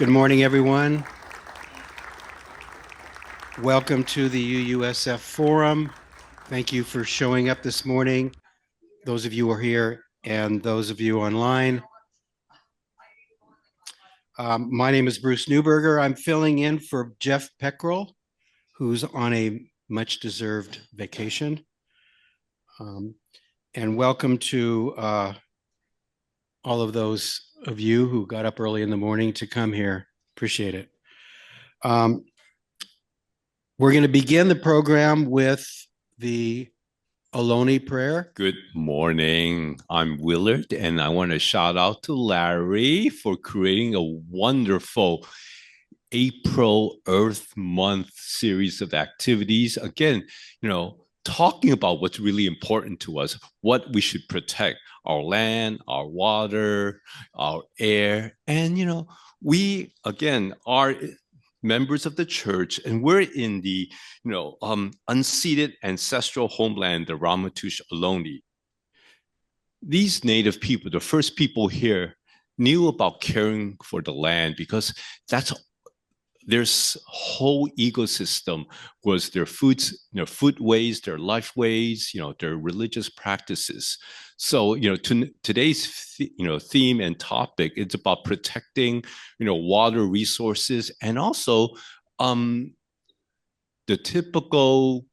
Good morning, everyone. Welcome to the UUSF Forum. Thank you for showing up this morning, those of you who are here and those of you online. My name is Bruce Newberger. I'm filling in for Jeff Peckrell, who's on a much-deserved vacation. And welcome to all of those of you who got up early in the morning to come here. Appreciate it. We're going to begin the program with the Ohlone prayer. Good morning. I'm Willard, and I want to shout out to Larry for creating a wonderful April Earth Month series of activities. Again, talking about what's really important to us, what we should protect, our land, our water, our air. And, we, again, are members of the church, and we're in the, unceded ancestral homeland, the Ramaytush Ohlone. These native people, the first people here, knew about caring for the land because their whole ecosystem was their foodways, their lifeways, their religious practices. So, today's theme and topic, it's about protecting, water resources, and also the typical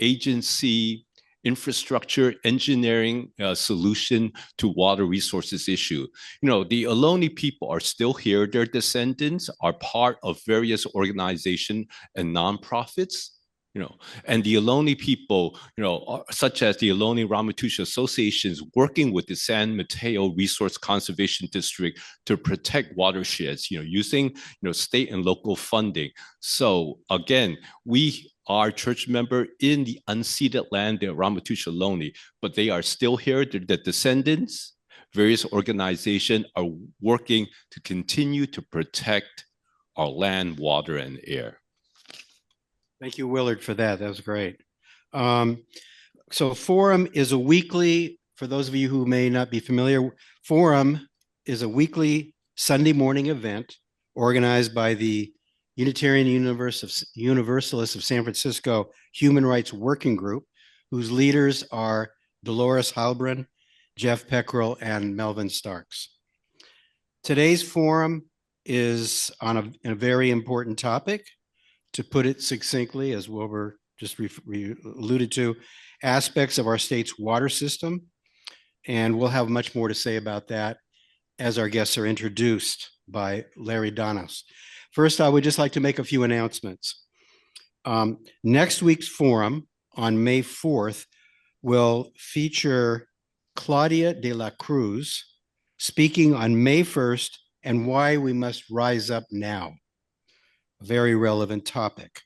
agency infrastructure engineering solution to water resources issue. The Ohlone people are still here. Their descendants are part of various organizations and nonprofits. And the Ohlone people, such as the Ohlone Ramaytush Associations, working with the San Mateo Resource Conservation District to protect watersheds, using, state and local funding. So again, we are church member in the unceded land, the Ramaytush Ohlone, but they are still here. The descendants, various organizations are working to continue to protect our land, water, and air. Thank you, Willard, for that. That was great. So Forum is a weekly, for those of you who may not be familiar, Forum is a weekly Sunday morning event organized by the Unitarian Universalists of San Francisco Human Rights Working Group, whose leaders are Dolores Halbrin, Jeff Peckrell, and Melvin Starks. Today's forum is on a very important topic. To put it succinctly, as Wilbur just alluded to, aspects of our state's water system. And we'll have much more to say about that as our guests are introduced by Larry Donos. First, I would just like to make a few announcements. Next week's forum on May 4th will feature Claudia de la Cruz speaking on May 1st and why we must rise up now. A very relevant topic.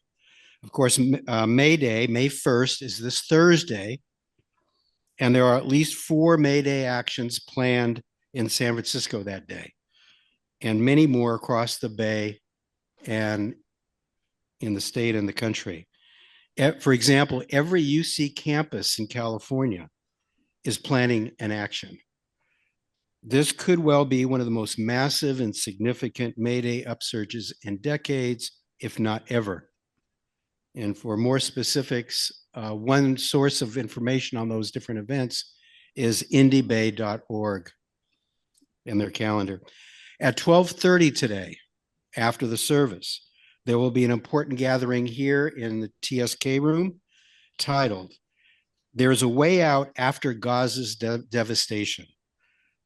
Of course, May Day, May 1st, is this Thursday, and there are at least 4 May Day actions planned in San Francisco that day, and many more across the Bay and in the state and the country. For example, every UC campus in California is planning an action. This could well be one of the most massive and significant May Day upsurges in decades, if not ever. And for more specifics, one source of information on those different events is indiebay.org in their calendar. At 12:30 today, after the service, there will be an important gathering here in the TSK room titled, "There's a Way Out After Gaza's Devastation,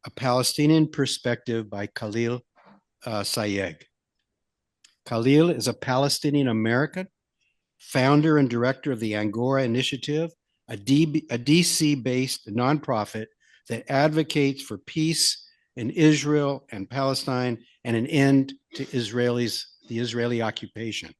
a Palestinian Perspective by Khalil Sayegh." Khalil is a Palestinian American, founder and director of the Angora Initiative, a DC-based nonprofit that advocates for peace in Israel and Palestine and an end to the Israeli occupation.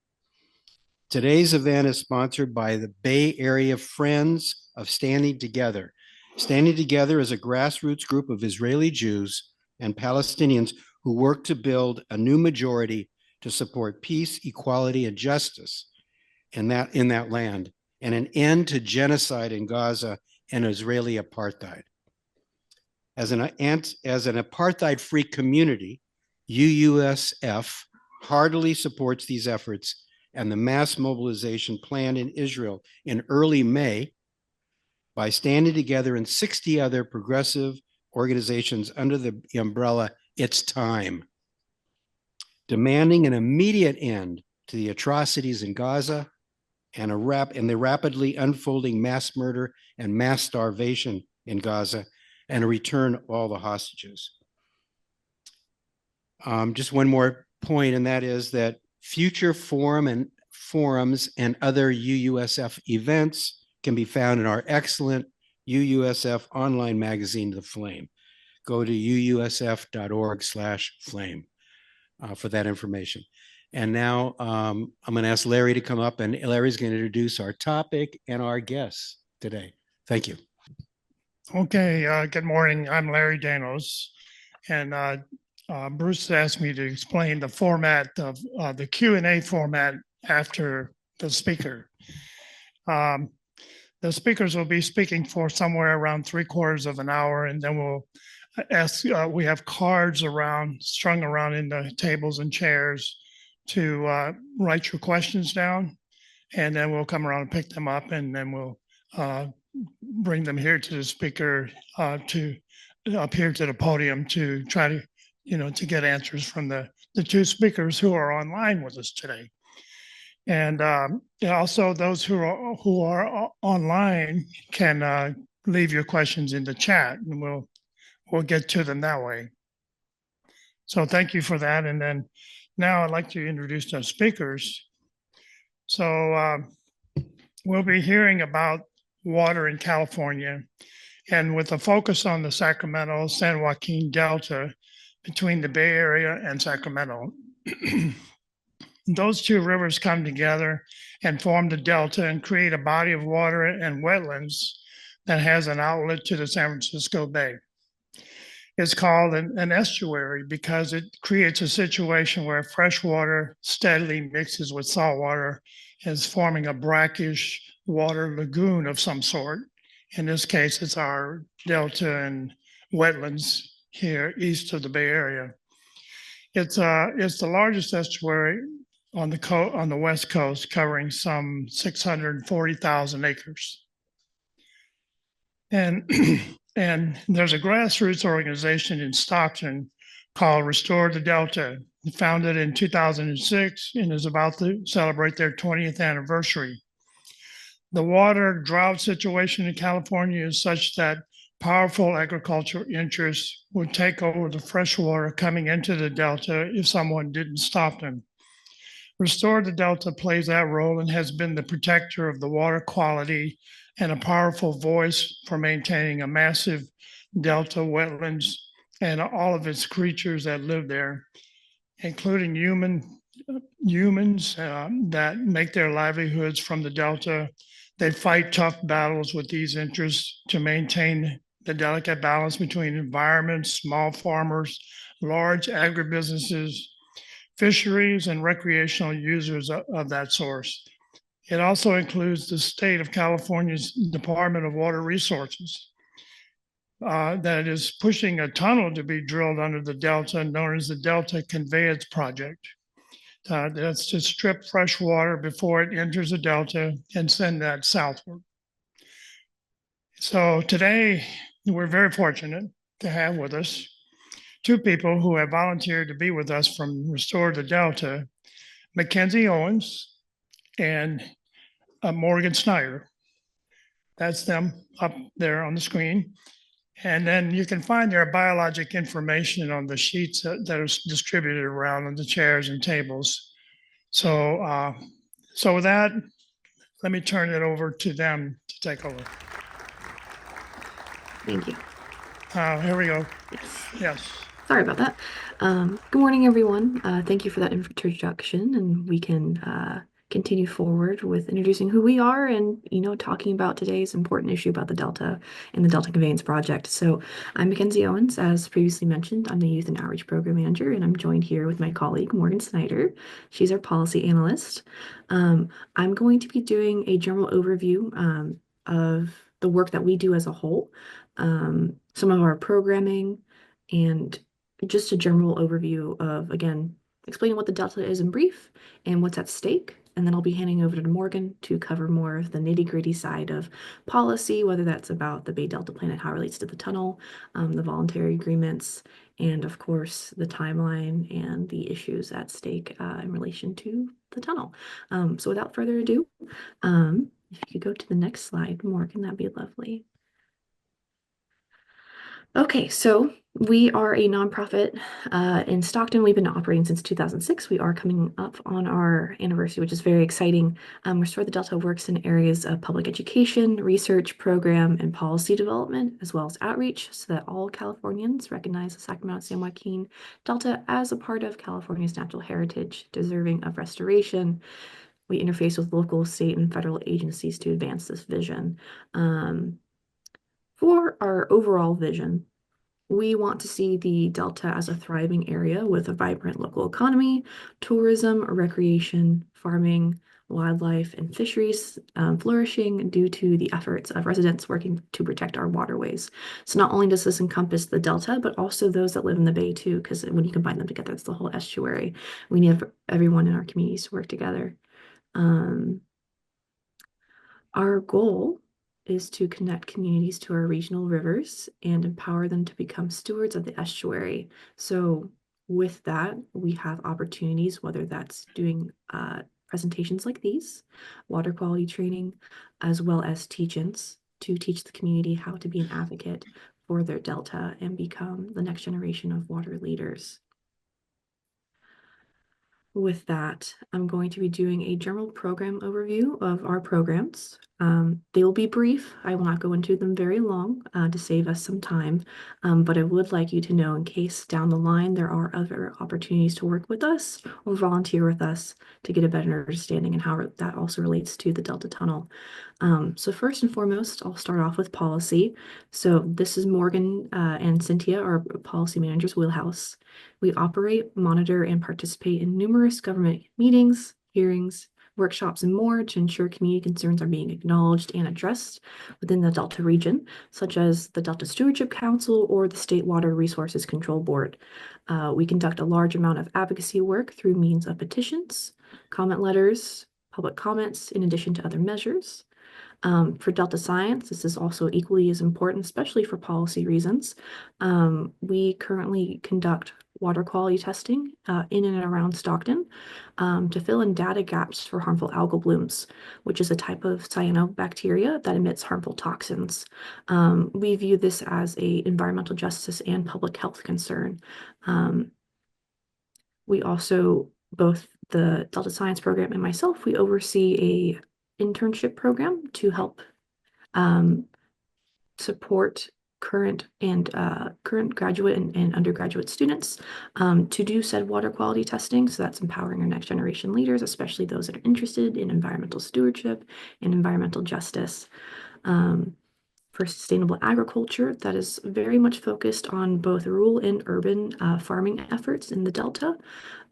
Today's event is sponsored by the Bay Area Friends of Standing Together. Standing Together is a grassroots group of Israeli Jews and Palestinians who work to build a new majority to support peace, equality, and justice in that land, and an end to genocide in Gaza and Israeli apartheid. As an apartheid-free community, UUSF heartily supports these efforts and the mass mobilization planned in Israel in early May by standing together in 60 other progressive organizations under the umbrella It's Time, demanding an immediate end to the atrocities in Gaza and the rapidly unfolding mass murder and mass starvation in Gaza, and a return of all the hostages. Just one more point, and that is that future forums and other UUSF events can be found in our excellent UUSF online magazine, The Flame. Go to uusf.org/flame for that information. And now I'm going to ask Larry to come up, and Larry's going to introduce our topic and our guests today. Thank you. Okay, good morning. I'm Larry Danos, and Bruce asked me to explain the format of the Q&A format after the speaker. The speakers will be speaking for somewhere around 3/4 of an hour, and then we'll ask, we have cards strung around in the tables and chairs to write your questions down, and then we'll come around and pick them up, and then we'll bring them here to the speaker to up here to the podium to try to, to get answers from the two speakers who are online with us today. And also those who are online can leave your questions in the chat, and we'll get to them that way. So thank you for that. And then now I'd like to introduce our speakers. So we'll be hearing about water in California, and with a focus on the Sacramento-San Joaquin Delta between the Bay Area and Sacramento. Those two rivers come together and form the delta and create a body of water and wetlands that has an outlet to the San Francisco Bay. It's called an estuary because it creates a situation where fresh water steadily mixes with salt water and is forming a brackish water lagoon of some sort. In this case, it's our delta and wetlands here east of the Bay Area. It's the largest estuary on the West Coast, covering some 640,000 acres. And and there's a grassroots organization in Stockton called Restore the Delta, founded in 2006 and is about to celebrate their 20th anniversary. The water drought situation in California is such that powerful agricultural interests would take over the fresh water coming into the Delta if someone didn't stop them. Restore the Delta plays that role and has been the protector of the water quality and a powerful voice for maintaining a massive Delta wetlands and all of its creatures that live there, including humans that make their livelihoods from the Delta. They fight tough battles with these interests to maintain the delicate balance between environment, small farmers, large agribusinesses, fisheries, and recreational users of that source. It also includes the state of California's Department of Water Resources that is pushing a tunnel to be drilled under the Delta known as the Delta Conveyance Project. That's to strip fresh water before it enters the Delta and send that southward. So today, we're very fortunate to have with us two people who have volunteered to be with us from Restore the Delta, MacKenzie Owens and Morgen Snyder. That's them up there on the screen. And then you can find their biologic information on the sheets that are distributed around on the chairs and tables. So, so with that, let me turn it over to them to take over. Thank you. Here we go. Yes. Yes. Sorry about that. Good morning, everyone. Thank you for that introduction, and we can continue forward with introducing who we are and, talking about today's important issue about the Delta and the Delta Conveyance Project. So I'm MacKenzie Owens, as previously mentioned. I'm the Youth and Outreach Program Manager, and I'm joined here with my colleague, Morgen Snyder. She's our policy analyst. I'm going to be doing a general overview of the work that we do as a whole, some of our programming, and just a general overview of, again, explaining what the Delta is in brief and what's at stake. And then I'll be handing over to Morgan to cover more of the nitty-gritty side of policy, whether that's about the Bay Delta Plan and how it relates to the tunnel, the voluntary agreements, and of course, the timeline and the issues at stake in relation to the tunnel. So without further ado, if you could go to the next slide, Morgan, that'd be lovely. Okay, so we are a nonprofit in Stockton. We've been operating since 2006. We are coming up on our anniversary, which is very exciting. Restore the Delta works in areas of public education, research, program, and policy development, as well as outreach, so that all Californians recognize the Sacramento-San Joaquin Delta as a part of California's natural heritage, deserving of restoration. We interface with local, state, and federal agencies to advance this vision. For our overall vision, we want to see the Delta as a thriving area with a vibrant local economy, tourism, recreation, farming, wildlife, and fisheries flourishing due to the efforts of residents working to protect our waterways. So not only does this encompass the Delta, but also those that live in the Bay too, because when you combine them together, it's the whole estuary. We need everyone in our communities to work together. Our goal is to connect communities to our regional rivers and empower them to become stewards of the estuary. So with that, we have opportunities, whether that's doing presentations like these, water quality training, as well as teach-ins to teach the community how to be an advocate for their Delta and become the next generation of water leaders. With that, I'm going to be doing a general program overview of our programs. They will be brief. I will not go into them very long to save us some time, but I would like you to know in case down the line there are other opportunities to work with us or volunteer with us to get a better understanding and how that also relates to the Delta Tunnel. So first and foremost, I'll start off with policy. So this is Morgan and Cynthia, our policy managers' wheelhouse. We operate, monitor, and participate in numerous government meetings, hearings, workshops, and more to ensure community concerns are being acknowledged and addressed within the Delta region, such as the Delta Stewardship Council or the State Water Resources Control Board. We conduct a large amount of advocacy work through means of petitions, comment letters, public comments, in addition to other measures. For Delta Science, this is also equally as important, especially for policy reasons. We currently conduct water quality testing in and around Stockton to fill in data gaps for harmful algal blooms, which is a type of cyanobacteria that emits harmful toxins. We view this as an environmental justice and public health concern. We also, both the Delta Science program and myself, we oversee a internship program to help support current graduate and undergraduate students to do said water quality testing. So that's empowering our next generation leaders, especially those that are interested in environmental stewardship and environmental justice. For sustainable agriculture, that is very much focused on both rural and urban farming efforts in the Delta.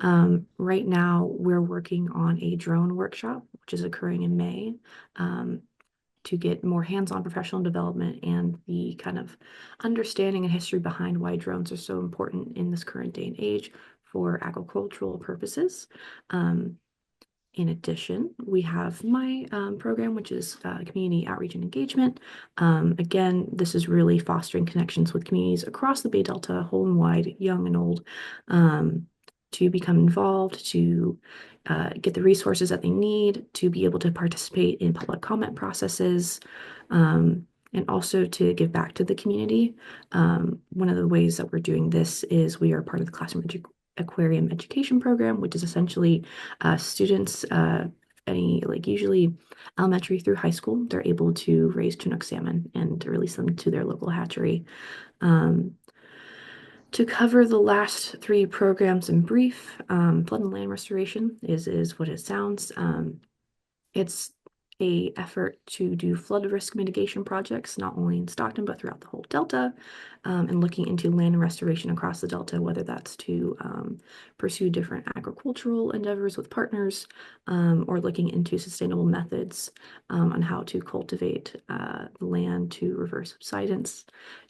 Right now, we're working on a drone workshop, which is occurring in May, to get more hands-on professional development and the kind of understanding and history behind why drones are so important in this current day and age for agricultural purposes. In addition, we have my program, which is community outreach and engagement. Again, this is really fostering connections with communities across the Bay Delta, whole and wide, young and old, to become involved, to get the resources that they need, to be able to participate in public comment processes, and also to give back to the community. One of the ways that we're doing this is we are part of the Classroom Aquarium Education Program, which is essentially students, usually elementary through high school, they're able to raise Chinook salmon and to release them to their local hatchery. To cover the last three programs in brief, flood and land restoration is what it sounds. It's a effort to do flood risk mitigation projects, not only in Stockton, but throughout the whole Delta, and looking into land restoration across the Delta, whether that's to pursue different agricultural endeavors with partners, or looking into sustainable methods on how to cultivate the land to reverse subsidence,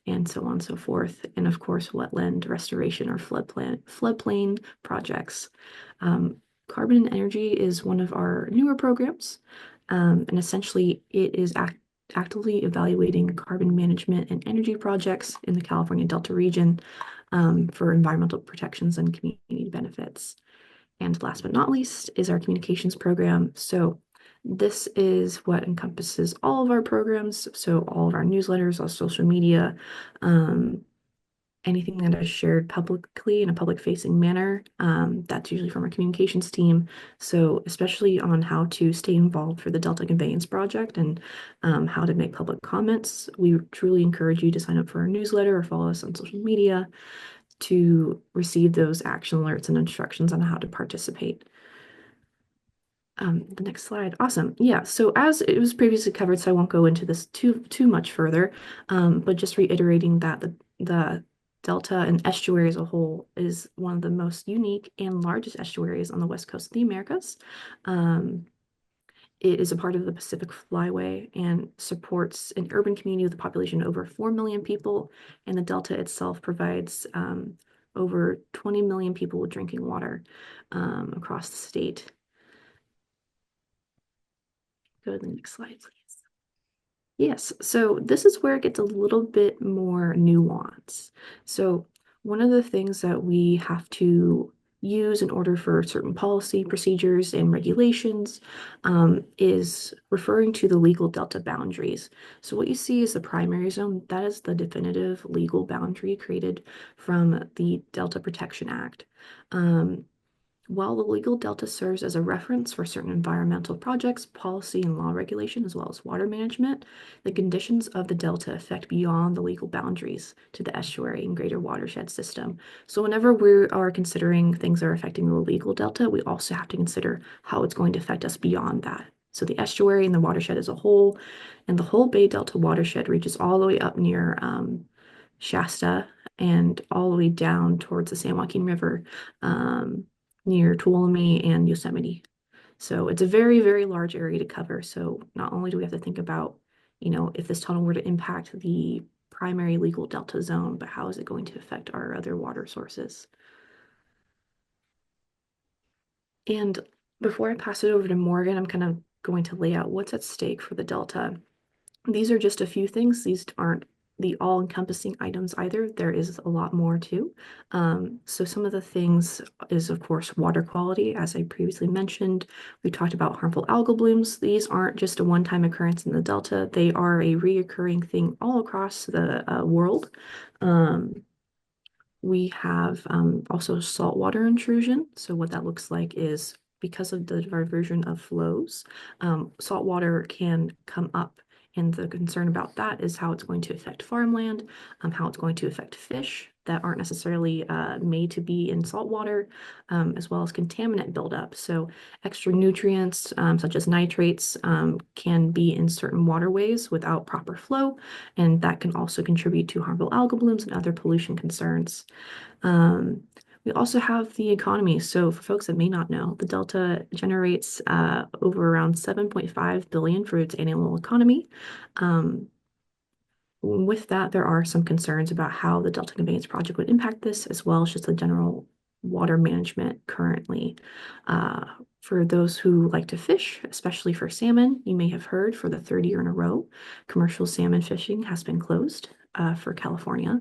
and so on and so forth. And of course, wetland restoration or floodplain projects. Carbon and Energy is one of our newer programs, and essentially it is actively evaluating carbon management and energy projects in the California Delta region for environmental protections and community benefits. And last but not least is our communications program. So this is what encompasses all of our programs. So all of our newsletters, our social media, anything that is shared publicly in a public-facing manner, that's usually from our communications team. So especially on how to stay involved for the Delta Conveyance Project and how to make public comments, we truly encourage you to sign up for our newsletter or follow us on social media to receive those action alerts and instructions on how to participate. The next slide. Awesome. Yeah. So as it was previously covered, so I won't go into this too much further, but just reiterating that the Delta and estuary as a whole is one of the most unique and largest estuaries on the west coast of the Americas. It is a part of the Pacific Flyway and supports an urban community with a population of over 4 million people, and the Delta itself provides over 20 million people with drinking water across the state. Go to the next slide, please. Yes, so this is where it gets a little bit more nuance. So one of the things that we have to use in order for certain policy procedures and regulations is referring to the legal Delta boundaries. So what you see is the primary zone. That is the definitive legal boundary created from the Delta Protection Act. While the legal Delta serves as a reference for certain environmental projects, policy, and law regulation, as well as water management, the conditions of the Delta affect beyond the legal boundaries to the estuary and greater watershed system. So whenever we are considering things that are affecting the legal Delta, we also have to consider how it's going to affect us beyond that. So the estuary and the watershed as a whole, and the whole Bay Delta watershed reaches all the way up near Shasta and all the way down towards the San Joaquin River, near Tuolumne and Yosemite. So it's a very, very large area to cover. So not only do we have to think about, if this tunnel were to impact the primary legal Delta zone, but how is it going to affect our other water sources? And before I pass it over to Morgan, I'm kind of going to lay out what's at stake for the Delta. These are just a few things. These aren't the all-encompassing items either. There is a lot more too. So some of the things is, of course, water quality. As I previously mentioned, we talked about harmful algal blooms. These aren't just a one-time occurrence in the Delta. They are a reoccurring thing all across the world. We have also saltwater intrusion. So what that looks like is because of the diversion of flows, saltwater can come up. And the concern about that is how it's going to affect farmland, how it's going to affect fish that aren't necessarily made to be in saltwater, as well as contaminant buildup. So extra nutrients, such as nitrates, can be in certain waterways without proper flow, and that can also contribute to harmful algal blooms and other pollution concerns. We also have the economy. So for folks that may not know, the Delta generates over around 7.5 billion for its annual economy. With that, there are some concerns about how the Delta Conveyance Project would impact this, as well as just the general water management currently. For those who like to fish, especially for salmon, you may have heard for the third year in a row, commercial salmon fishing has been closed for California,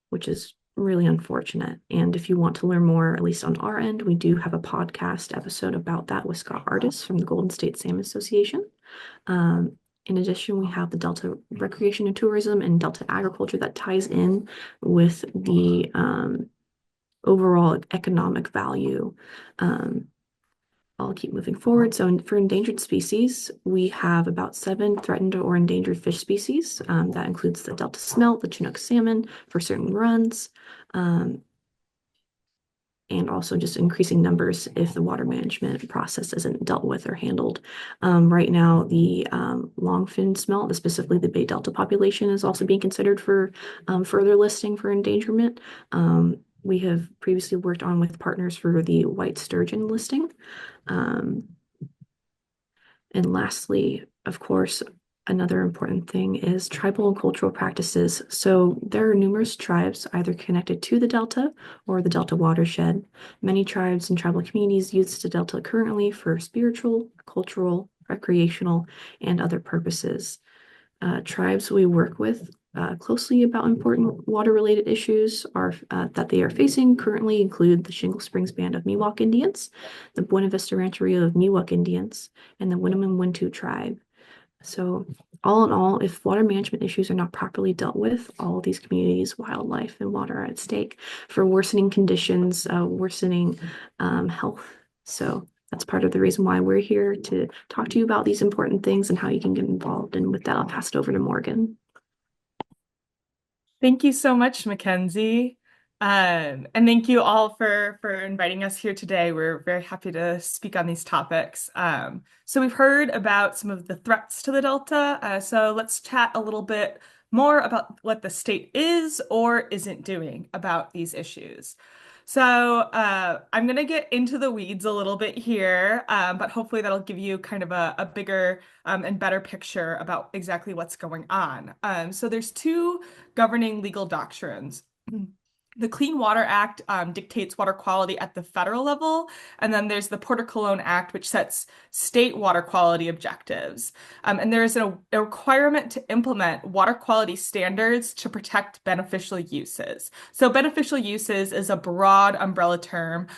which is really unfortunate. And if you want to learn more, at least on our end, we do have a podcast episode about that with Scott Artis from the Golden State Salmon Association. In addition, we have the Delta Recreation and Tourism and Delta Agriculture that ties in with the overall economic value. I'll keep moving forward. So for endangered species, we have about 7 threatened or endangered fish species. That includes the Delta smelt, the Chinook salmon for certain runs. and also just increasing numbers if the water management process isn't dealt with or handled. Right now, the longfin smelt, specifically the Bay Delta population, is also being considered for further listing for endangerment. We have previously worked on with partners for the white sturgeon listing. And lastly, of course, another important thing is tribal and cultural practices. So there are numerous tribes either connected to the Delta or the Delta watershed. Many tribes and tribal communities use the Delta currently for spiritual, cultural, recreational, and other purposes. Tribes we work with closely about important water-related issues that they are facing currently include the Shingle Springs Band of Miwok Indians, the Buena Vista Rancheria of Miwok Indians, and the Winnemem Wintu tribe. So all in all, if water management issues are not properly dealt with, all of these communities, wildlife, and water are at stake for worsening conditions, worsening health. So that's part of the reason why we're here to talk to you about these important things and how you can get involved. And with that, I'll pass it over to Morgan. Thank you so much, MacKenzie. And thank you all for inviting us here today. We're very happy to speak on these topics. So we've heard about some of the threats to the Delta. So let's chat a little bit more about what the state is or isn't doing about these issues. So I'm going to get into the weeds a little bit here, but hopefully that'll give you kind of a bigger and better picture about exactly what's going on. So there's two governing legal doctrines. The Clean Water Act dictates water quality at the federal level, and then there's the Porter Cologne Act, which sets state water quality objectives. And there is a requirement to implement water quality standards to protect beneficial uses. So beneficial uses is a broad umbrella term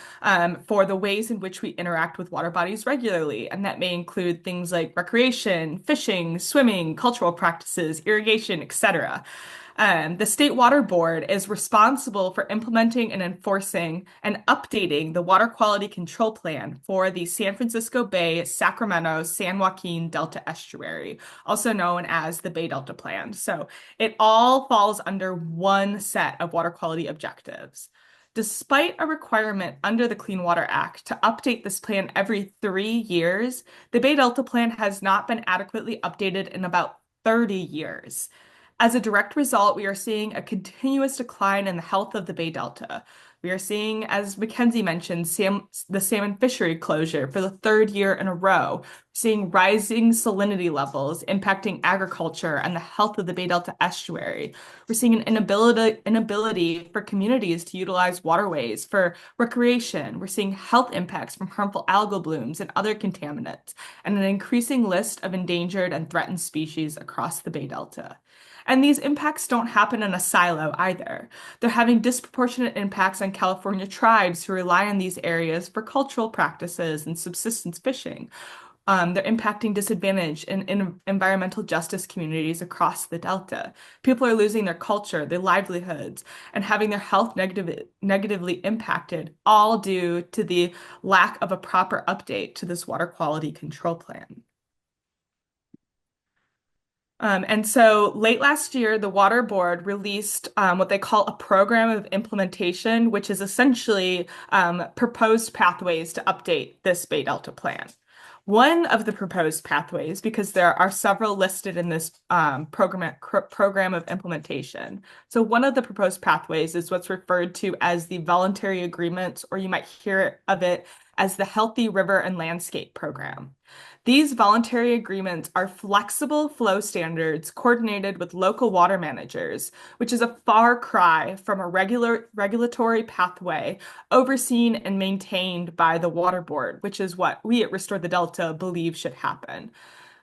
for the ways in which we interact with water bodies regularly, and that may include things like recreation, fishing, swimming, cultural practices, irrigation, etc. The State Water Board is responsible for implementing and enforcing and updating the Water Quality Control Plan for the San Francisco Bay, Sacramento-San Joaquin Delta estuary, also known as the Bay Delta Plan. So it all falls under one set of water quality objectives. Despite a requirement under the Clean Water Act to update this plan every 3 years, the Bay Delta Plan has not been adequately updated in about 30 years. As a direct result, we are seeing a continuous decline in the health of the Bay Delta. We are seeing, as MacKenzie mentioned, the salmon fishery closure for the 3rd year in a row, seeing rising salinity levels impacting agriculture and the health of the Bay Delta estuary. We're seeing an inability for communities to utilize waterways for recreation. We're seeing health impacts from harmful algal blooms and other contaminants, and an increasing list of endangered and threatened species across the Bay Delta. And these impacts don't happen in a silo either. They're having disproportionate impacts on California tribes who rely on these areas for cultural practices and subsistence fishing. They're impacting disadvantaged in environmental justice communities across the Delta. People are losing their culture, their livelihoods, and having their health negatively impacted, all due to the lack of a proper update to this water quality control plan. And so late last year, the Water Board released what they call a program of implementation, which is essentially proposed pathways to update this Bay Delta plan. One of the proposed pathways, because there are several listed in this program of implementation. So one of the proposed pathways is what's referred to as the voluntary agreements, or you might hear of it as the Healthy River and Landscape Program. These voluntary agreements are flexible flow standards coordinated with local water managers, which is a far cry from a regulatory pathway overseen and maintained by the Water Board, which is what we at Restore the Delta believe should happen.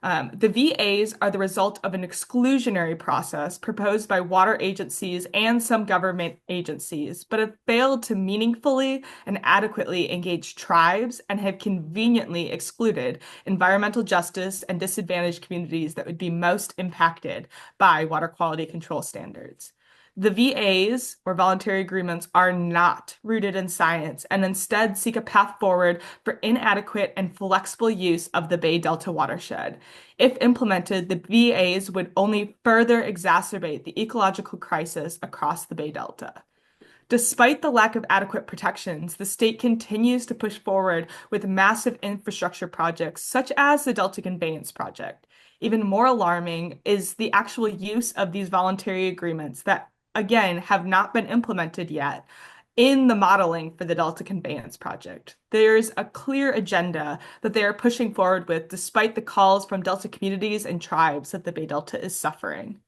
The VAs are the result of an exclusionary process proposed by water agencies and some government agencies, but have failed to meaningfully and adequately engage tribes and have conveniently excluded environmental justice and disadvantaged communities that would be most impacted by water quality control standards. The VAs, or voluntary agreements, are not rooted in science and instead seek a path forward for inadequate and flexible use of the Bay Delta watershed. If implemented, the VAs would only further exacerbate the ecological crisis across the Bay Delta. Despite the lack of adequate protections, the state continues to push forward with massive infrastructure projects such as the Delta Conveyance Project. Even more alarming is the actual use of these voluntary agreements that, again, have not been implemented yet in the modeling for the Delta Conveyance Project. There's a clear agenda that they are pushing forward with despite the calls from Delta communities and tribes that the Bay Delta is suffering.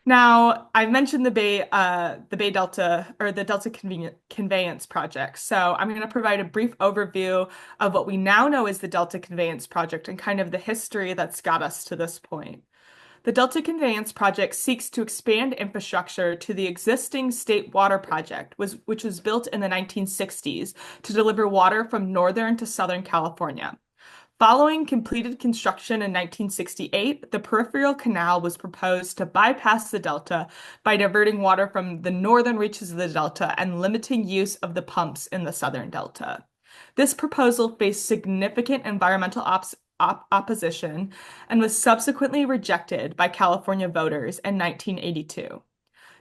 Now, I mentioned the Bay Delta or the Delta Conveyance Project. So I'm going to provide a brief overview of what we now know is the Delta Conveyance Project and kind of the history that's got us to this point. The Delta Conveyance Project seeks to expand infrastructure to the existing state water project, which was built in the 1960s to deliver water from northern to southern California. Following completed construction in 1968, the peripheral canal was proposed to bypass the delta by diverting water from the northern reaches of the delta and limiting use of the pumps in the southern delta. This proposal faced significant environmental opposition and was subsequently rejected by California voters in 1982.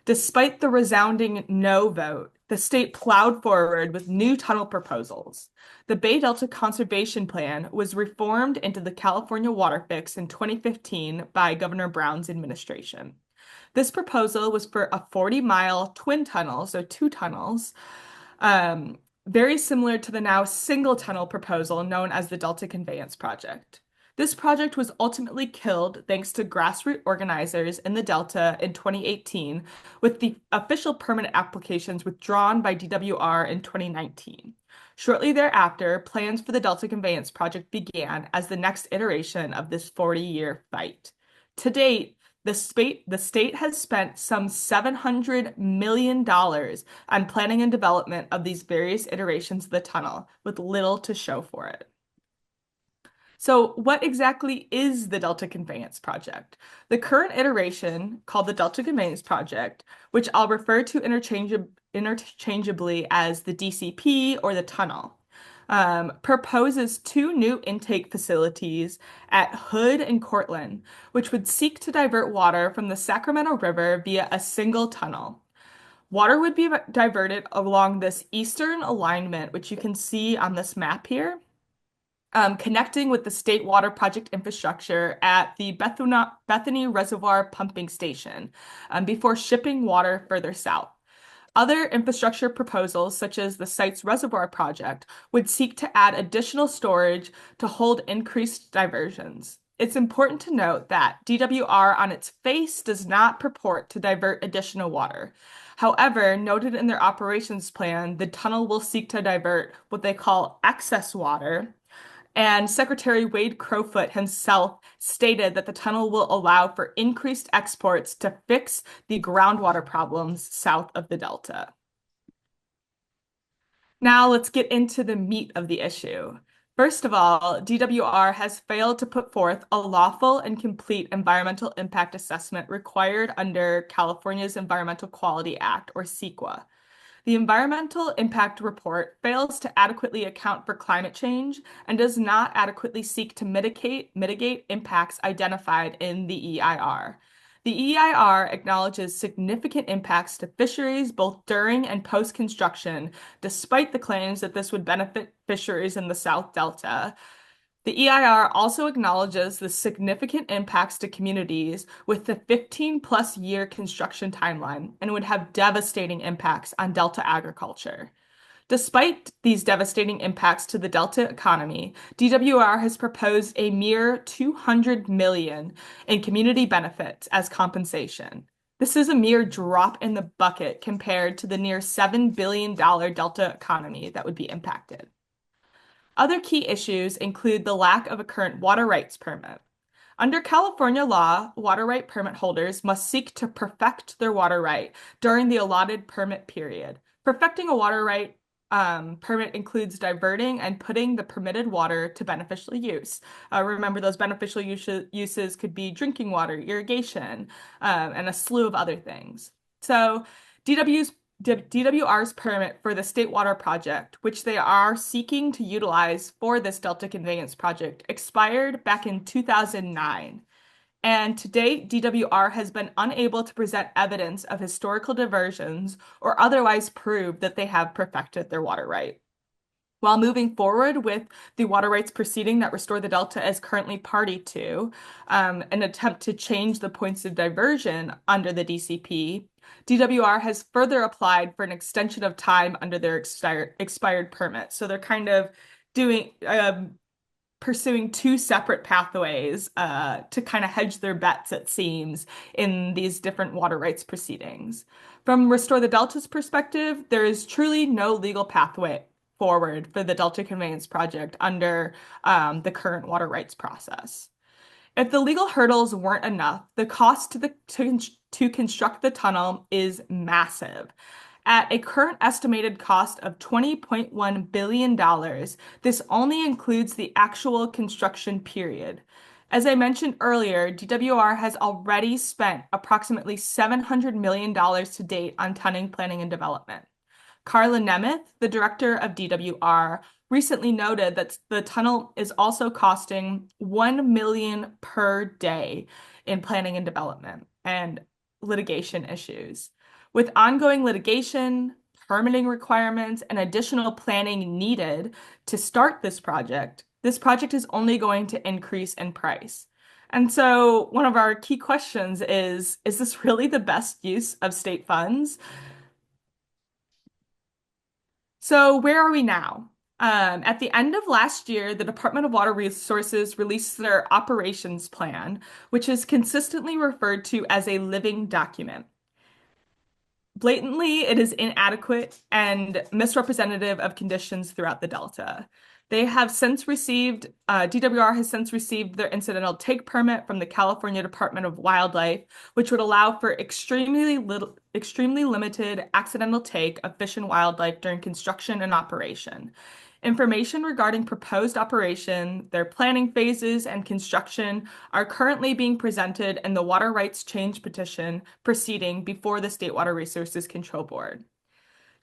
Despite the resounding no vote, the state plowed forward with new tunnel proposals. The Bay Delta Conservation Plan was reformed into the California Water Fix in 2015 by Governor Brown's administration. This proposal was for a 40-mile twin tunnel, so two tunnels, very similar to the now single tunnel proposal known as the Delta Conveyance Project. This project was ultimately killed thanks to grassroots organizers in the Delta in 2018, with the official permit applications withdrawn by DWR in 2019. Shortly thereafter, plans for the Delta Conveyance Project began as the next iteration of this 40-year fight. To date, the state has spent some $700 million on planning and development of these various iterations of the tunnel, with little to show for it. So what exactly is the Delta Conveyance Project? The current iteration, called the Delta Conveyance Project, which I'll refer to interchangeably as the DCP or the tunnel, proposes two new intake facilities at Hood and Cortland, which would seek to divert water from the Sacramento River via a single tunnel. Water would be diverted along this eastern alignment, which you can see on this map here, connecting with the State Water Project infrastructure at the Bethany Reservoir Pumping Station before shipping water further south. Other infrastructure proposals, such as the site's reservoir project, would seek to add additional storage to hold increased diversions. It's important to note that DWR on its face does not purport to divert additional water. However, noted in their operations plan, the tunnel will seek to divert what they call excess water. And Secretary Wade Crowfoot himself stated that the tunnel will allow for increased exports to fix the groundwater problems south of the Delta. Now let's get into the meat of the issue. First of all, DWR has failed to put forth a lawful and complete environmental impact assessment required under California's Environmental Quality Act, or CEQA. The Environmental Impact Report fails to adequately account for climate change and does not adequately seek to mitigate impacts identified in the EIR. The EIR acknowledges significant impacts to fisheries both during and post-construction, despite the claims that this would benefit fisheries in the South Delta. The EIR also acknowledges the significant impacts to communities with the 15-plus year construction timeline and would have devastating impacts on Delta agriculture. Despite these devastating impacts to the Delta economy, DWR has proposed a mere $200 million in community benefits as compensation. This is a mere drop in the bucket compared to the near $7 billion Delta economy that would be impacted. Other key issues include the lack of a current water rights permit. Under California law, water right permit holders must seek to perfect their water right during the allotted permit period. Perfecting a water right permit includes diverting and putting the permitted water to beneficial use. Remember, those beneficial uses could be drinking water, irrigation, and a slew of other things. So DWR's permit for the State Water Project, which they are seeking to utilize for this Delta Conveyance Project, expired back in 2009. And to date, DWR has been unable to present evidence of historical diversions or otherwise prove that they have perfected their water right. While moving forward with the water rights proceeding that Restore the Delta is currently party to, an attempt to change the points of diversion under the DCP, DWR has further applied for an extension of time under their expired permit. So they're kind of doing pursuing two separate pathways to kind of hedge their bets, it seems, in these different water rights proceedings. From Restore the Delta's perspective, there is truly no legal pathway forward for the Delta Conveyance Project under the current water rights process. If the legal hurdles weren't enough, the cost to construct the tunnel is massive. At a current estimated cost of $20.1 billion, this only includes the actual construction period. As I mentioned earlier, DWR has already spent approximately $700 million to date on tunneling, planning, and development. Carla Nemeth, the director of DWR, recently noted that the tunnel is also costing $1 million per day in planning and development and litigation issues. With ongoing litigation, permitting requirements, and additional planning needed to start this project is only going to increase in price. And so one of our key questions is this really the best use of state funds? So where are we now? At the end of last year, the Department of Water Resources released their operations plan, which is consistently referred to as a living document. Blatantly, it is inadequate and misrepresentative of conditions throughout the Delta. DWR has since received their incidental take permit from the California Department of Wildlife, which would allow for extremely limited accidental take of fish and wildlife during construction and operation. Information regarding proposed operation, their planning phases, and construction are currently being presented in the Water Rights Change Petition proceeding before the State Water Resources Control Board.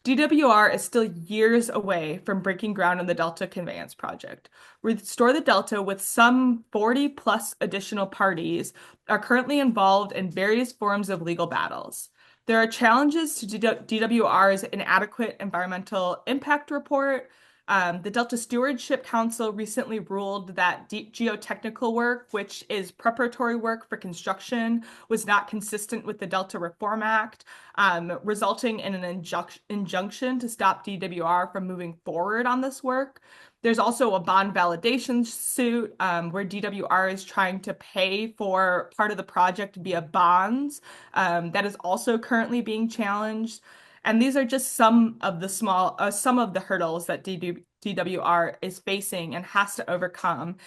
DWR is still years away from breaking ground on the Delta Conveyance Project. Restore the Delta, with some 40 plus additional parties, are currently involved in various forms of legal battles. There are challenges to DWR's inadequate environmental impact report. The Delta Stewardship Council recently ruled that geotechnical work, which is preparatory work for construction, was not consistent with the Delta Reform Act, resulting in an injunction to stop DWR from moving forward on this work. There's also a bond validation suit where DWR is trying to pay for part of the project via bonds that is also currently being challenged. And these are just some of the hurdles that DWR is facing and has to overcome.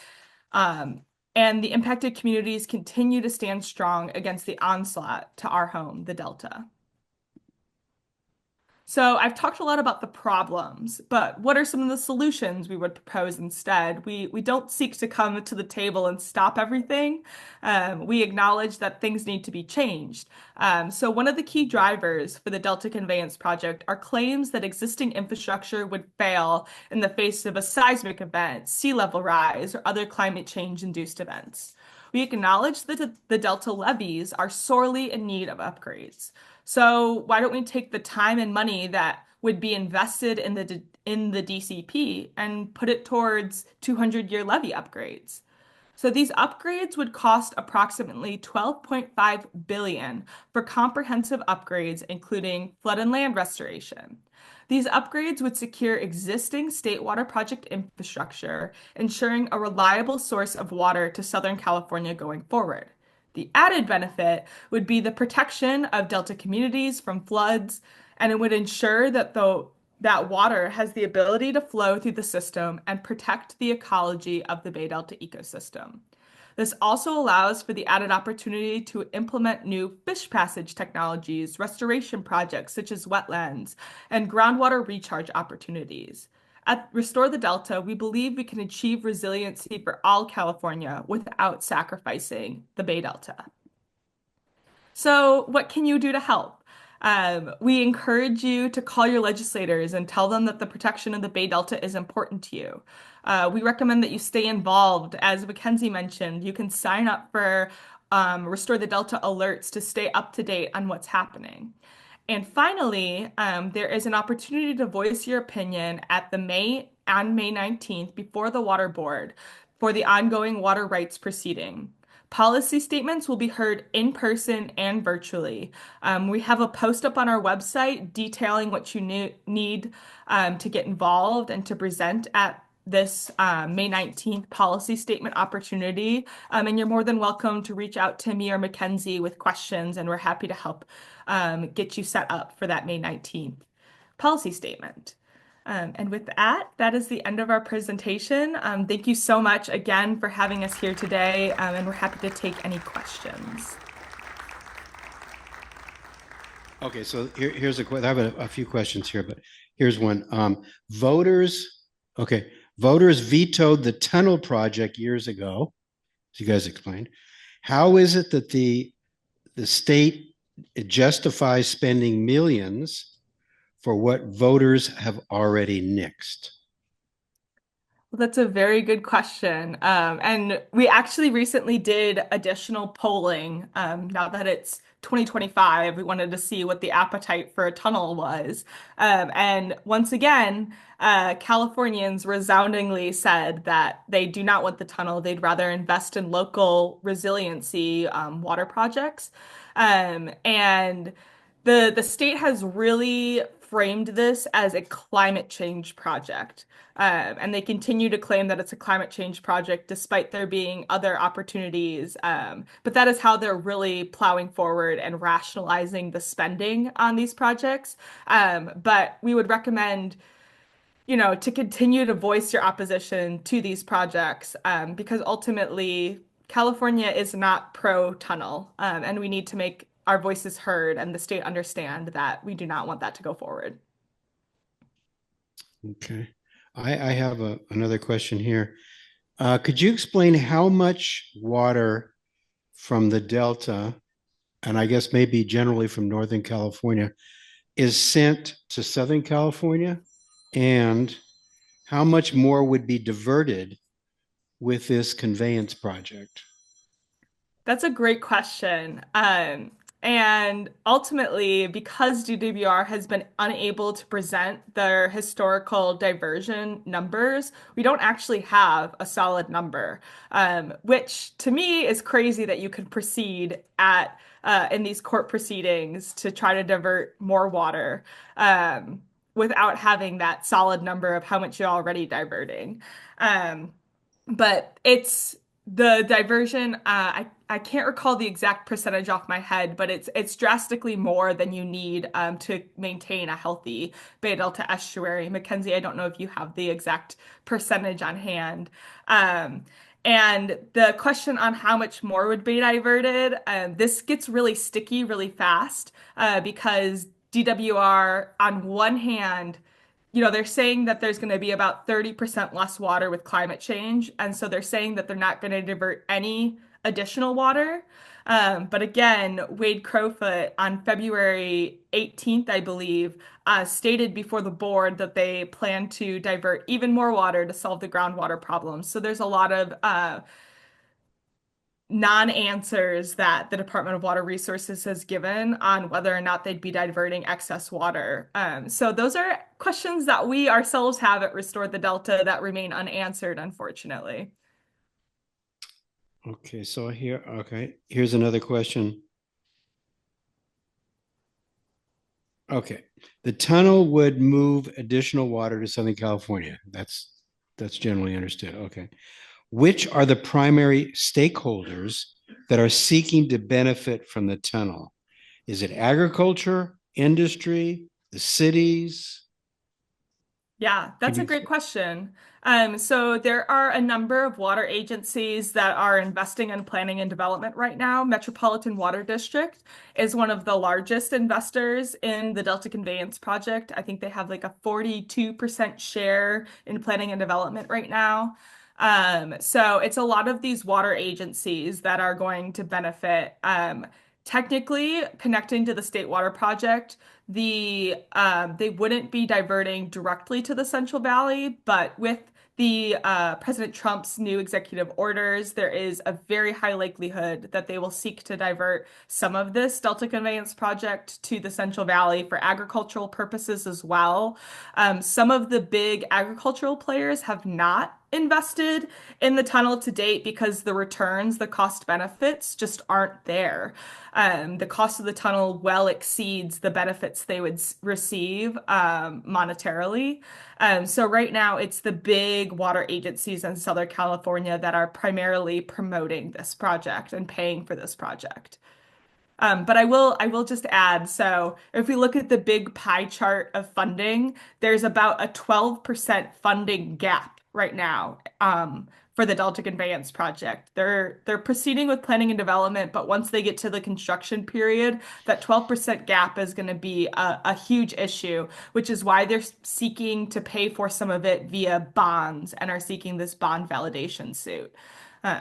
And the impacted communities continue to stand strong against the onslaught to our home, the Delta. So I've talked a lot about the problems, but what are some of the solutions we would propose instead? We don't seek to come to the table and stop everything. We acknowledge that things need to be changed. So one of the key drivers for the Delta Conveyance Project are claims that existing infrastructure would fail in the face of a seismic event, sea level rise, or other climate change-induced events. We acknowledge that the Delta levees are sorely in need of upgrades. So why don't we take the time and money that would be invested in the DCP and put it towards 200-year levee upgrades? So these upgrades would cost approximately $12.5 billion for comprehensive upgrades, including flood and land restoration. These upgrades would secure existing state water project infrastructure, ensuring a reliable source of water to Southern California going forward. The added benefit would be the protection of Delta communities from floods, and it would ensure that that water has the ability to flow through the system and protect the ecology of the Bay Delta ecosystem. This also allows for the added opportunity to implement new fish passage technologies, restoration projects such as wetlands, and groundwater recharge opportunities. At Restore the Delta, we believe we can achieve resiliency for all California without sacrificing the Bay Delta. So what can you do to help? We encourage you to call your legislators and tell them that the protection of the Bay Delta is important to you. We recommend that you stay involved. As MacKenzie mentioned, you can sign up for Restore the Delta alerts to stay up to date on what's happening. And finally, there is an opportunity to voice your opinion at the May 19th before the Water Board for the ongoing water rights proceeding. Policy statements will be heard in person and virtually. We have a post up on our website detailing what you need to get involved and to present at this May 19th policy statement opportunity. And you're more than welcome to reach out to me or MacKenzie with questions, and we're happy to help get you set up for that May 19th policy statement. And with that, that is the end of our presentation. Thank you so much again for having us here today, and we're happy to take any questions. Okay, so here's I have a few questions here, but here's one. Voters vetoed the tunnel project years ago, as you guys explained. How is it that the state justifies spending millions for what voters have already nixed? Well, that's a very good question. And we actually recently did additional polling. Now that it's 2025, we wanted to see what the appetite for a tunnel was. And once again, Californians resoundingly said that they do not want the tunnel. They'd rather invest in local resiliency water projects. And the state has really framed this as a climate change project. And they continue to claim that it's a climate change project despite there being other opportunities. But that is how they're really plowing forward and rationalizing the spending on these projects. But we would recommend, to continue to voice your opposition to these projects, because ultimately California is not pro-tunnel, and we need to make our voices heard and the state understand that we do not want that to go forward. Okay. I have another question here. Could you explain how much water from the Delta, and I guess maybe generally from Northern California, is sent to Southern California? And how much more would be diverted with this conveyance project? That's a great question. And ultimately, because DWR has been unable to present their historical diversion numbers, we don't actually have a solid number, which to me is crazy that you could proceed in these court proceedings to try to divert more water without having that solid number of how much you're already diverting. But it's the diversion. I can't recall the exact percentage off my head, but it's drastically more than you need to maintain a healthy Bay Delta estuary. MacKenzie, I don't know if you have the exact percentage on hand. And the question on how much more would be diverted, this gets really sticky really fast because DWR, on one hand, they're saying that there's going to be about 30% less water with climate change. And so they're saying that they're not going to divert any additional water. But again, Wade Crowfoot on February 18th, I believe, stated before the board that they plan to divert even more water to solve the groundwater problem. So there's a lot of non-answers that the Department of Water Resources has given on whether or not they'd be diverting excess water. So those are questions that we ourselves have at Restore the Delta that remain unanswered, unfortunately. Okay, so here's another question. Okay, the tunnel would move additional water to Southern California. That's generally understood. Okay. Which are the primary stakeholders that are seeking to benefit from the tunnel? Is it agriculture, industry, the cities? Yeah, that's a great question. So there are a number of water agencies that are investing in planning and development right now. Metropolitan Water District is one of the largest investors in the Delta Conveyance Project. I think they have like a 42% share in planning and development right now. So it's a lot of these water agencies that are going to benefit. Technically, connecting to the State Water Project, they wouldn't be diverting directly to the Central Valley, but with the President Trump's new executive orders, there is a very high likelihood that they will seek to divert some of this Delta Conveyance Project to the Central Valley for agricultural purposes as well. Some of the big agricultural players have not invested in the tunnel to date because the returns, the cost benefits just aren't there. The cost of the tunnel well exceeds the benefits they would receive monetarily. So right now it's the big water agencies in Southern California that are primarily promoting this project and paying for this project. But I will just add, so if we look at the big pie chart of funding, there's about a 12% funding gap right now for the Delta Conveyance Project. They're proceeding with planning and development, but once they get to the construction period, that 12% gap is going to be a huge issue, which is why they're seeking to pay for some of it via bonds and are seeking this bond validation suit. Yeah.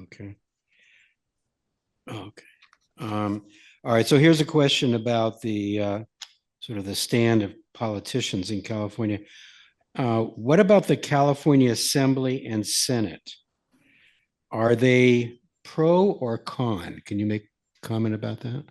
Okay. Okay. All right. So here's a question about the sort of the stand of politicians in California. What about the California Assembly and Senate? Are they pro or con? Can you make a comment about that?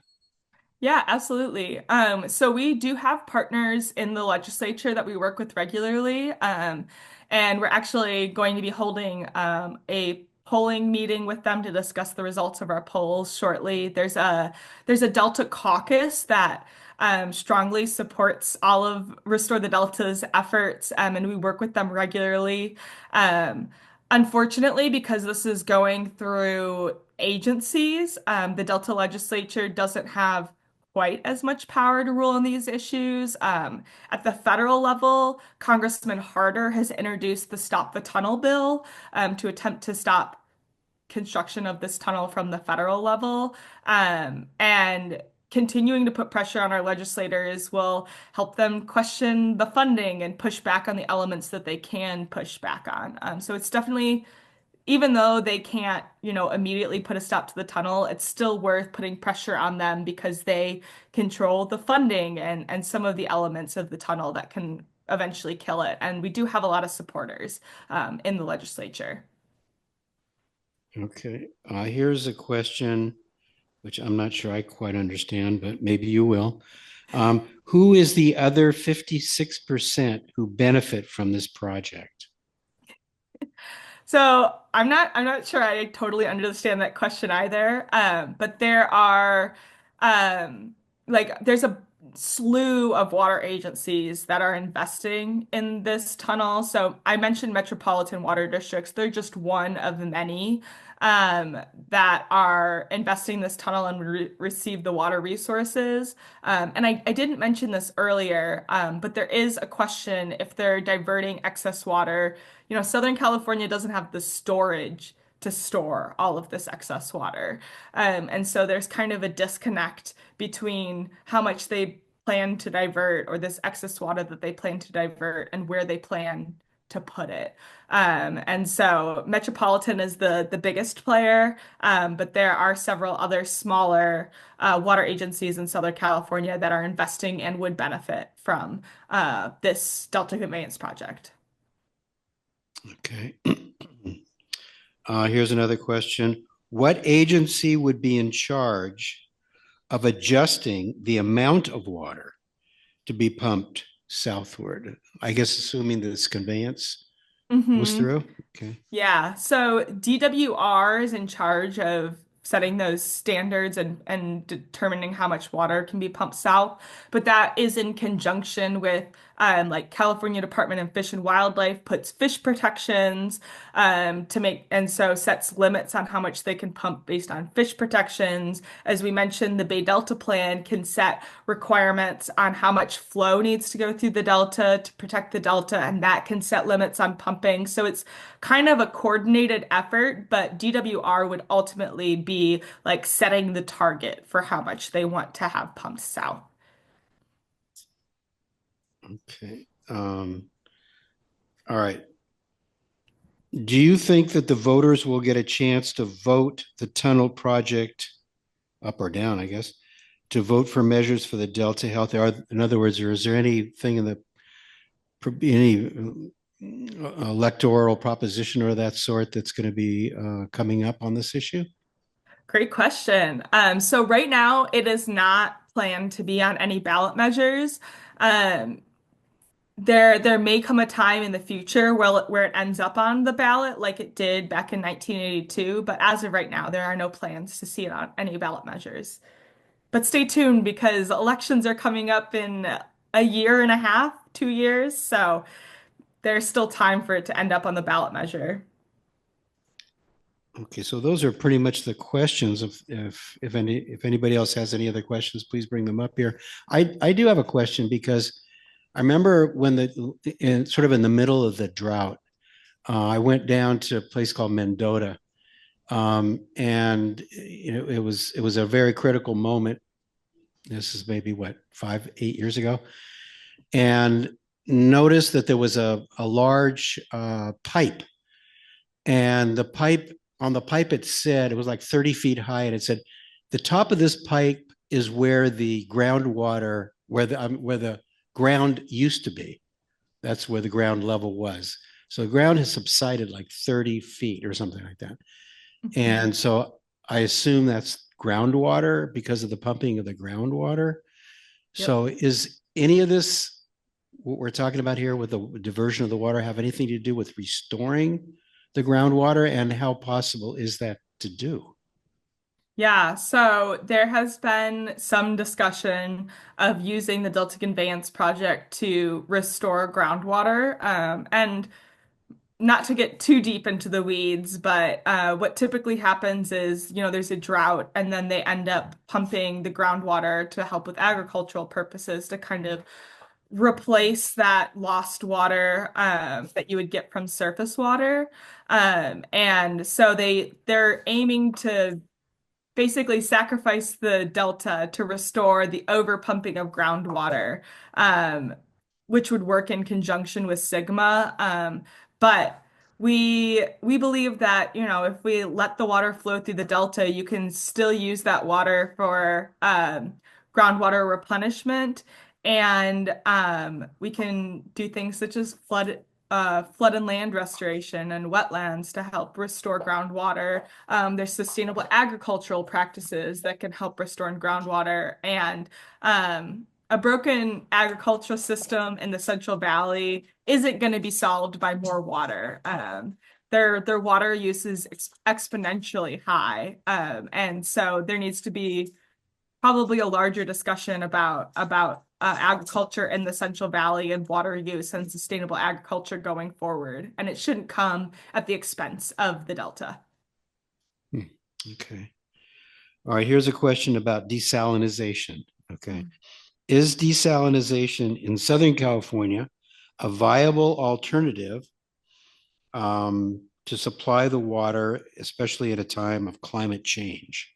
Yeah, absolutely. So we do have partners in the legislature that we work with regularly. And we're actually going to be holding a polling meeting with them to discuss the results of our polls shortly. There's a Delta caucus that strongly supports all of Restore the Delta's efforts, and we work with them regularly. Unfortunately, because this is going through agencies, the Delta legislature doesn't have quite as much power to rule on these issues. At the federal level, Congressman Harder has introduced the Stop the Tunnel bill to attempt to stop construction of this tunnel from the federal level. And continuing to put pressure on our legislators will help them question the funding and push back on the elements that they can push back on. So it's definitely, even though they can't, immediately put a stop to the tunnel, it's still worth putting pressure on them because they control the funding and some of the elements of the tunnel that can eventually kill it. And we do have a lot of supporters in the legislature. Okay. Here's a question, which I'm not sure I quite understand, but maybe you will. Who is the other 56% who benefit from this project? So I'm not sure I totally understand that question either. But there are there's a slew of water agencies that are investing in this tunnel. So I mentioned metropolitan water districts. They're just one of many that are investing in this tunnel and receive the water resources. And I didn't mention this earlier, but there is a question if they're diverting excess water. Southern California doesn't have the storage to store all of this excess water. And so there's kind of a disconnect between how much they plan to divert or this excess water that they plan to divert and where they plan to put it. And so Metropolitan is the biggest player, but there are several other smaller water agencies in Southern California that are investing and would benefit from this Delta Conveyance Project. Okay. Here's another question. What agency would be in charge of adjusting the amount of water to be pumped southward? I guess assuming that this conveyance goes through. Okay. Yeah. So DWR is in charge of setting those standards and determining how much water can be pumped south. But that is in conjunction with California Department of Fish and Wildlife puts fish protections and so sets limits on how much they can pump based on fish protections. As we mentioned, the Bay Delta Plan can set requirements on how much flow needs to go through the Delta to protect the Delta, and that can set limits on pumping. So it's kind of a coordinated effort, but DWR would ultimately be setting the target for how much they want to have pumped south. Okay. All right. Do you think that the voters will get a chance to vote the tunnel project up or down, I guess, to vote for measures for the Delta health? In other words, or is there anything in the any electoral proposition or that sort that's going to be coming up on this issue? Great question. So right now it is not planned to be on any ballot measures. Um, there may come a time in the future where it ends up on the ballot like it did back in 1982, but as of right now, there are no plans to see it on any ballot measures. But stay tuned because elections are coming up in a year and a half, 2 years, so there's still time for it to end up on the ballot measure. Okay, so those are pretty much the questions. If anybody else has any other questions, please bring them up here. I do have a question because I remember when sort of in the middle of the drought, I went down to a place called Mendota, and it was a very critical moment. This is maybe what, 8 years ago, and noticed that there was a large pipe, and on the pipe it said, it was like 30 feet high, and it said the top of this pipe is where the groundwater, where the ground used to be. That's where the ground level was. So the ground has subsided like 30 feet or something like that. And so I assume that's groundwater because of the pumping of the groundwater. Yep. So is any of this, what we're talking about here with the diversion of the water, have anything to do with restoring the groundwater, and how possible is that to do? Yeah, so there has been some discussion of using the Delta Conveyance Project to restore groundwater. And not to get too deep into the weeds, but what typically happens is, there's a drought and then they end up pumping the groundwater to help with agricultural purposes to kind of replace that lost water that you would get from surface water. And so they're aiming to basically sacrifice the delta to restore the overpumping of groundwater, which would work in conjunction with Sigma. But we believe that, if we let the water flow through the delta, you can still use that water for groundwater replenishment. And we can do things such as flood and land restoration and wetlands to help restore groundwater. There's sustainable agricultural practices that can help restore groundwater, and a broken agricultural system in the Central Valley isn't going to be solved by more water. Their water use is exponentially high, and so there needs to be probably a larger discussion about agriculture in the Central Valley and water use and sustainable agriculture going forward. And it shouldn't come at the expense of the Delta. Okay. All right, here's a question about desalinization. Okay. Is desalinization in Southern California a viable alternative to supply the water, especially at a time of climate change?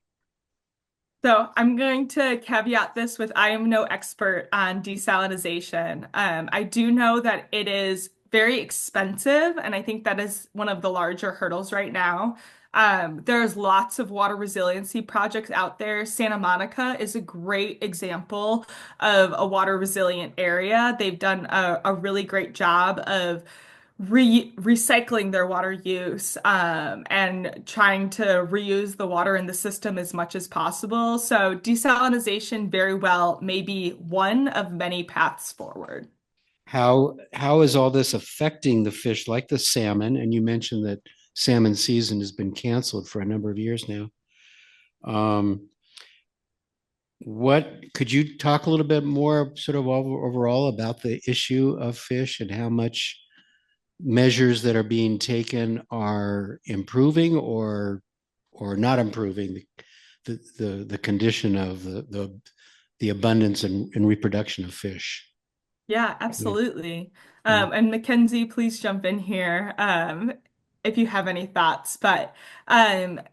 So I'm going to caveat this with I am no expert on desalinization. I do know that it is very expensive, and I think that is one of the larger hurdles right now. There's lots of water resiliency projects out there. Santa Monica is a great example of a water resilient area. They've done a really great job of recycling their water use and trying to reuse the water in the system as much as possible. So desalinization very well may be one of many paths forward. How is all this affecting the fish like the salmon? And you mentioned that salmon season has been canceled for a number of years now. What could you talk a little bit more sort of overall about the issue of fish and how much measures that are being taken are improving or not improving the condition of the abundance and reproduction of fish? Yeah, absolutely. And MacKenzie, please jump in here. if you have any thoughts, but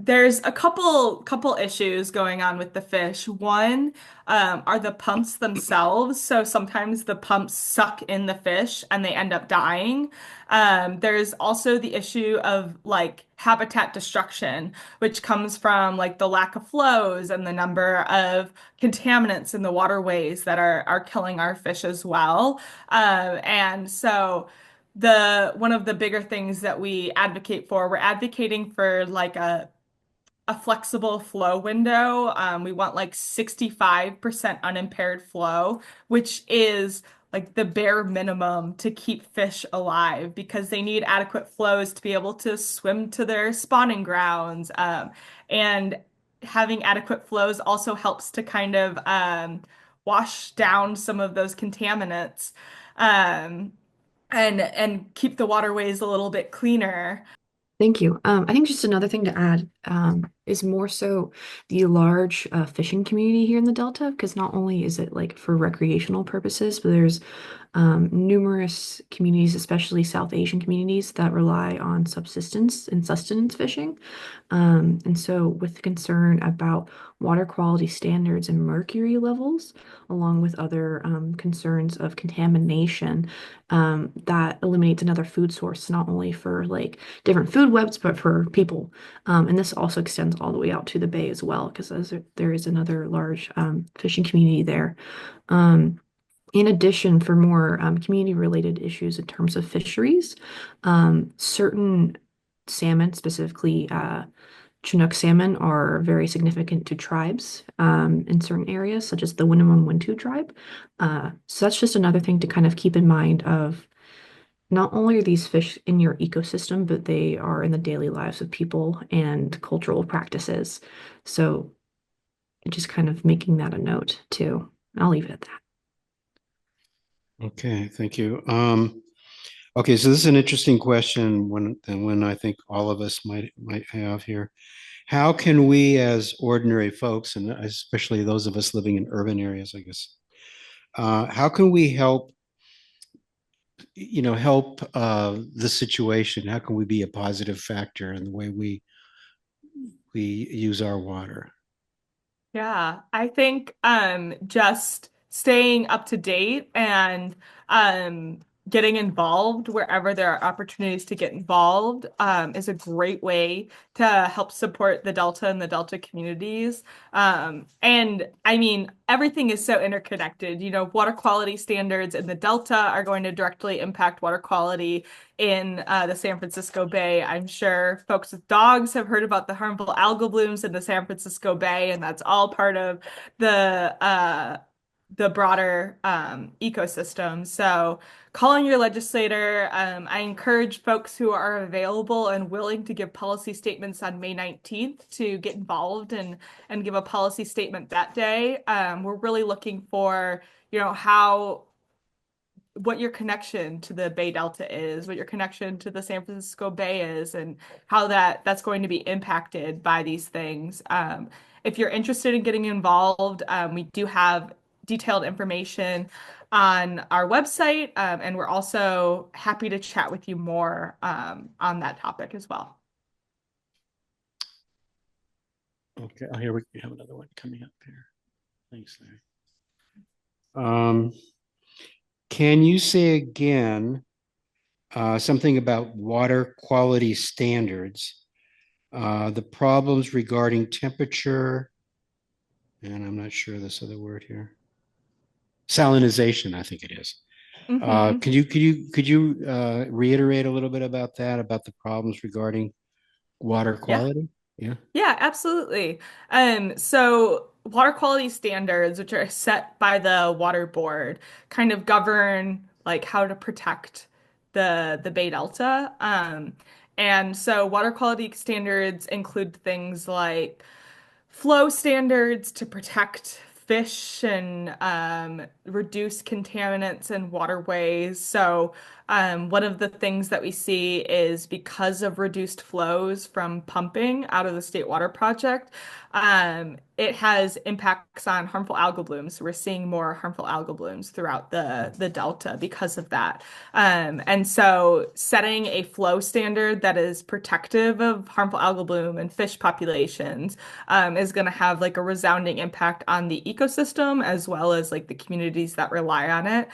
there's a couple issues going on with the fish. One are the pumps themselves. So sometimes the pumps suck in the fish and they end up dying. There's also the issue of like habitat destruction, which comes from like the lack of flows and the number of contaminants in the waterways that are killing our fish as well. And so the one of the bigger things that we advocate for, we're advocating for like a flexible flow window. We want like 65% unimpaired flow, which is like the bare minimum to keep fish alive because they need adequate flows to be able to swim to their spawning grounds. And having adequate flows also helps to kind of wash down some of those contaminants. Um, and keep the waterways a little bit cleaner. Thank you. I think just another thing to add is more so the large fishing community here in the Delta, because not only is it like for recreational purposes, but there's numerous communities, especially South Asian communities, that rely on subsistence and sustenance fishing. And so with concern about water quality standards and mercury levels, along with other concerns of contamination, that eliminates another food source, not only for like different food webs, but for people. And this also extends all the way out to the bay as well, because there is another large fishing community there. In addition, for more community-related issues in terms of fisheries, certain salmon, specifically Chinook salmon, are very significant to tribes in certain areas, such as the Winnemem Wintu tribe. So that's just another thing to kind of keep in mind of not only are these fish in your ecosystem, but they are in the daily lives of people and cultural practices. So just kind of making that a note too. I'll leave it at that. Okay, thank you. Okay, so this is an interesting question one I think all of us might have here. How can we as ordinary folks, and especially those of us living in urban areas, I guess, how can we help the situation? How can we be a positive factor in the way we use our water? Yeah, I think just staying up to date and getting involved wherever there are opportunities to get involved is a great way to help support the Delta and the Delta communities. And I mean, everything is so interconnected. You know, water quality standards in the Delta are going to directly impact water quality in the San Francisco Bay. I'm sure folks with dogs have heard about the harmful algal blooms in the San Francisco Bay, and that's all part of the broader ecosystem. So calling your legislator, I encourage folks who are available and willing to give policy statements on May 19th to get involved and give a policy statement that day. We're really looking for, you know, what your connection to the Bay Delta is, what your connection to the San Francisco Bay is, and how that's going to be impacted by these things. If you're interested in getting involved, we do have detailed information on our website, and we're also happy to chat with you more on that topic as well. Okay, here we have another one coming up here. Thanks, Larry. Can you say again something about water quality standards, the problems regarding temperature, and I'm not sure this other word here, salinization, I think it is. Could you reiterate a little bit about that, about the problems regarding water quality? Yeah. Yeah, absolutely. So water quality standards, which are set by the water board, kind of govern like how to protect the Bay Delta. And so water quality standards include things like flow standards to protect fish and reduce contaminants in waterways. So One of the things that we see is because of reduced flows from pumping out of the State Water Project, it has impacts on harmful algal blooms. So we're seeing more harmful algal blooms throughout the Delta because of that. And so setting a flow standard that is protective of harmful algal bloom and fish populations is going to have like a resounding impact on the ecosystem as well as like the communities that rely on it.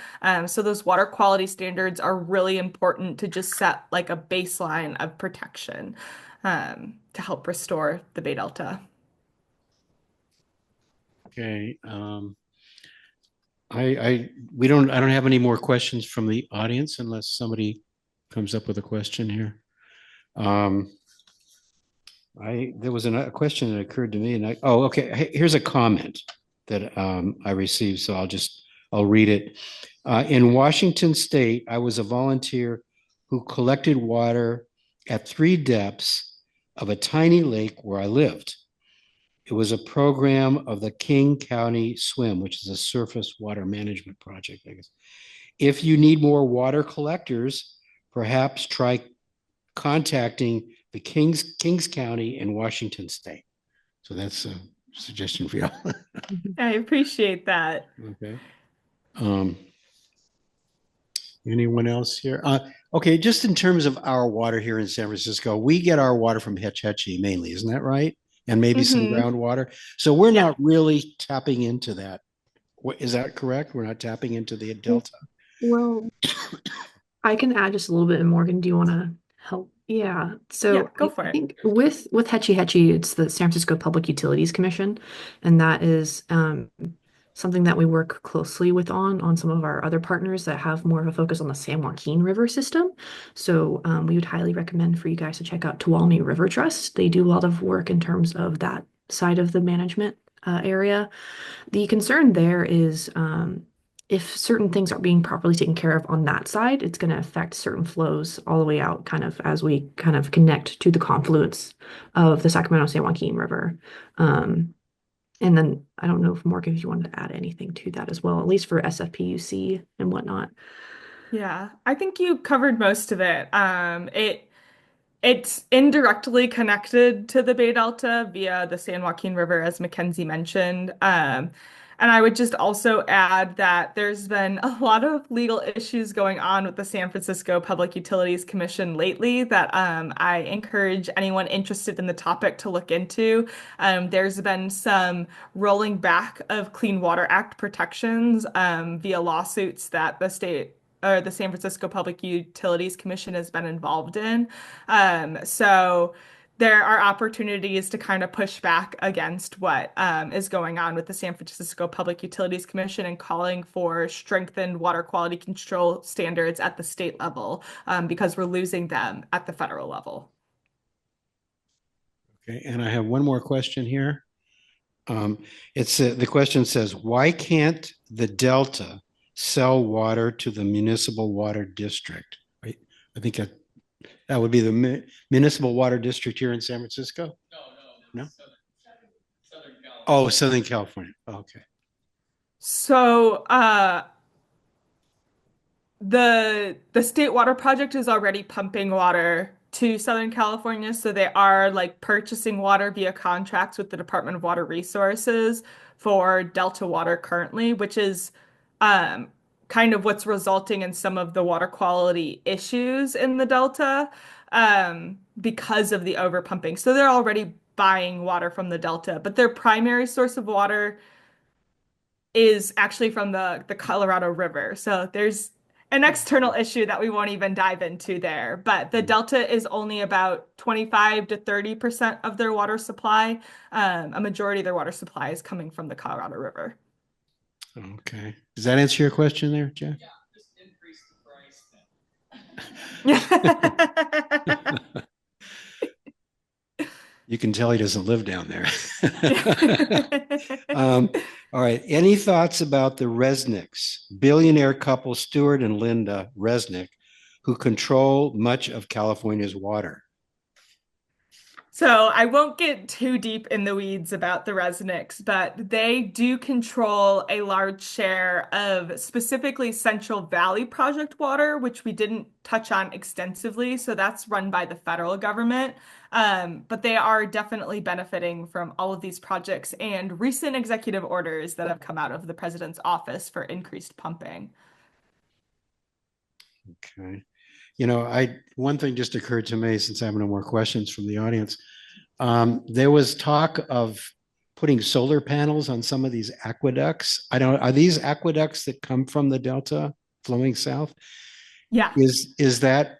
So those water quality standards are really important to just set like a baseline of protection to help restore the Bay Delta. Okay. I don't have any more questions from the audience unless somebody comes up with a question here. There was a question that occurred to me, and okay. Here's a comment that I received, so I'll read it. In Washington State, I was a volunteer who collected water at 3 depths of a tiny lake where I lived. It was a program of the King County SWIM, which is a surface water management project, I guess. If you need more water collectors, perhaps try contacting the Kings County in Washington State. So that's a suggestion for y'all. I appreciate that. Okay. Anyone else here? Okay, just in terms of our water here in San Francisco, we get our water from Hetch Hetchy mainly, isn't that right? And maybe some groundwater. So we're not really tapping into that. Is that correct? We're not tapping into the Delta? Well, I can add just a little bit. Morgan, do you want to help? Yeah. So Yeah, go for it. I think with Hetchy Hetchy, it's the San Francisco Public Utilities Commission, and that is something that we work closely with on some of our other partners that have more of a focus on the San Joaquin River system. So we would highly recommend for you guys to check out Tuolumne River Trust. They do a lot of work in terms of that side of the management area. The concern there is if certain things aren't being properly taken care of on that side, it's going to affect certain flows all the way out kind of as we kind of connect to the confluence of the Sacramento-San Joaquin River. And then I don't know if Morgan, if you wanted to add anything to that as well, at least for SFPUC and whatnot. Yeah, I think you covered most of it. It's indirectly connected to the Bay Delta via the San Joaquin River, as MacKenzie mentioned. And I would just also add that there's been a lot of legal issues going on with the San Francisco Public Utilities Commission lately that I encourage anyone interested in the topic to look into. There's been some rolling back of Clean Water Act protections via lawsuits that the San Francisco Public Utilities Commission has been involved in. So there are opportunities to kind of push back against what is going on with the San Francisco Public Utilities Commission and calling for strengthened water quality control standards at the state level because we're losing them at the federal level. Okay, and I have one more question here. The question says, why can't the Delta sell water to the municipal water district? Right? I think that would be the municipal water district here in San Francisco? No? Southern California. Oh, Southern California. Okay. So the State Water Project is already pumping water to Southern California, so they are like purchasing water via contracts with the Department of Water Resources for Delta water currently, which is kind of what's resulting in some of the water quality issues in the Delta because of the overpumping. So they're already buying water from the Delta, but their primary source of water is actually from the Colorado River. So there's an external issue that we won't even dive into there, but the Delta is only about 25 to 30% of their water supply. A majority of their water supply is coming from the Colorado River. Okay. Does that answer your question there, Jeff? Yeah, just increase the price then. You can tell he doesn't live down there. All right. Any thoughts about the Resnicks, billionaire couple Stuart and Linda Resnick, who control much of California's water? So I won't get too deep in the weeds about the Resnicks, but they do control a large share of specifically Central Valley Project water, which we didn't touch on extensively. So that's run by the federal government. But they are definitely benefiting from all of these projects and recent executive orders that have come out of the president's office for increased pumping. Okay. You know, one thing just occurred to me since I have no more questions from the audience. There was talk of putting solar panels on some of these aqueducts. I don't, are these aqueducts that come from the Delta flowing south? Yeah. Is that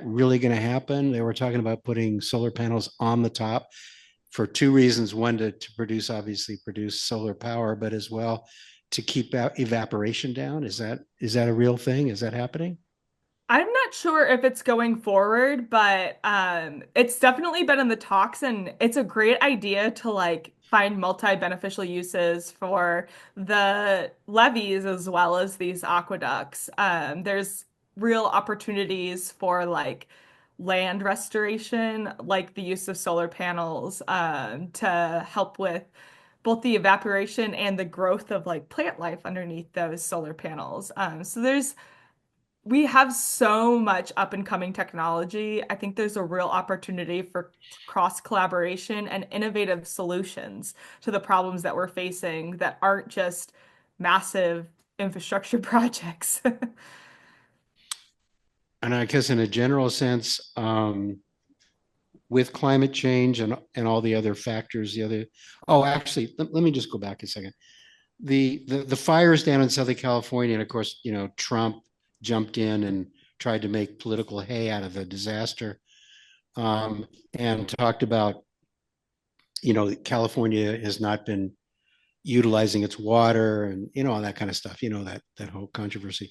really going to happen? They were talking about putting solar panels on the top for two reasons. One, to obviously produce solar power, but as well to keep evaporation down. Is that a real thing? Is that happening? I'm not sure if it's going forward, but it's definitely been in the talks, and it's a great idea to like find multi-beneficial uses for the levees as well as these aqueducts. There's real opportunities for like land restoration, like the use of solar panels to help with both the evaporation and the growth of like plant life underneath those solar panels. So we have so much up and coming technology. I think there's a real opportunity for cross collaboration and innovative solutions to the problems that we're facing that aren't just massive infrastructure projects. And I guess in a general sense, with climate change and all the other factors, actually, let me just go back a second. The fires down in Southern California, and of course, you know, Trump jumped in and tried to make political hay out of the disaster, and talked about, you know, California has not been utilizing its water and, you know, all that kind of stuff, you know, that whole controversy.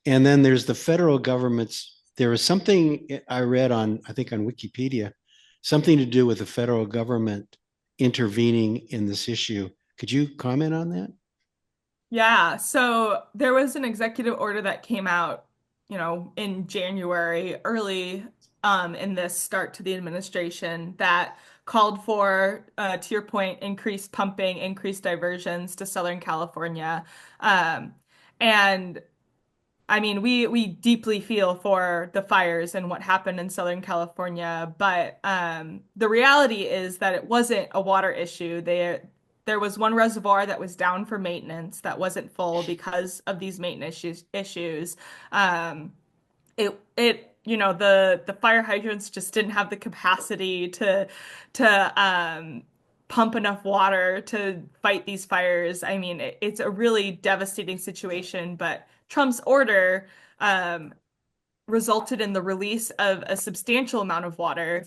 And then there's the federal government's, there was something I read on, I think on Wikipedia, something to do with the federal government intervening in this issue. Could you comment on that? Yeah, so there was an executive order that came out, you know, in January, early in this start to the administration that called for, to your point, increased pumping, increased diversions to Southern California. And I mean, we deeply feel for the fires and what happened in Southern California, but the reality is that it wasn't a water issue. There was one reservoir that was down for maintenance that wasn't full because of these maintenance issues. You know, the fire hydrants just didn't have the capacity to pump enough water to fight these fires. I mean, it's a really devastating situation, but Trump's order resulted in the release of a substantial amount of water